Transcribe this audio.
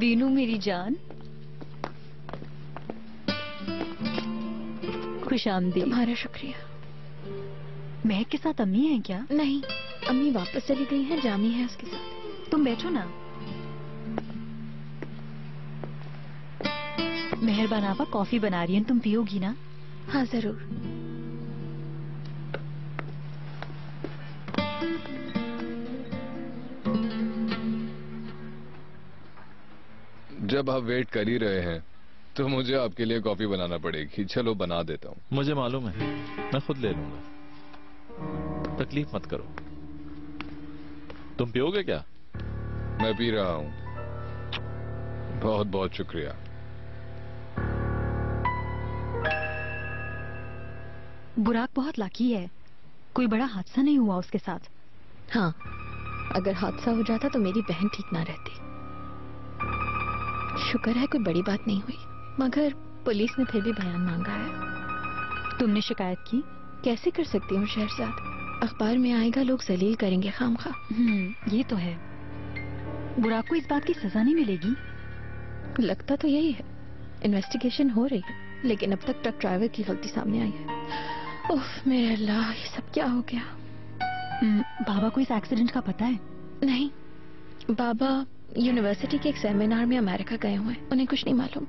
बीनू मेरी जान, खुश आमदीद। तुम्हारा शुक्रिया। महक के साथ अम्मी है क्या? नहीं, अम्मी वापस चली गई हैं, जामी है उसके साथ। तुम बैठो ना। मेहरबान आपा कॉफी बना रही है, तुम पियोगी ना? हाँ जरूर। जब आप वेट कर ही रहे हैं तो मुझे आपके लिए कॉफी बनाना पड़ेगी। चलो बना देता हूँ। मुझे मालूम है, मैं खुद ले लूंगा, तकलीफ मत करो। तुम पियोगे क्या? मैं पी रहा हूँ। बहुत बहुत शुक्रिया। बुराक बहुत लाकी है, कोई बड़ा हादसा नहीं हुआ उसके साथ। हाँ, अगर हादसा हो जाता तो मेरी बहन ठीक ना रहती। शुक्र है कोई बड़ी बात नहीं हुई, मगर पुलिस ने फिर भी बयान मांगा है। तुमने शिकायत की? कैसे कर सकती हूँ शहरजाद, अखबार में आएगा, लोग जलील करेंगे खामखा। ये तो है। बुराक को इस बात की सजा नहीं मिलेगी? लगता तो यही है। इन्वेस्टिगेशन हो रही है, लेकिन अब तक ट्रक ड्राइवर की गलती सामने आई है। उफ मेरे अल्लाह, ये सब क्या हो गया? बाबा को इस एक्सीडेंट का पता है? नहीं, बाबा यूनिवर्सिटी के एक सेमिनार में अमेरिका गए हुए हैं, उन्हें कुछ नहीं मालूम।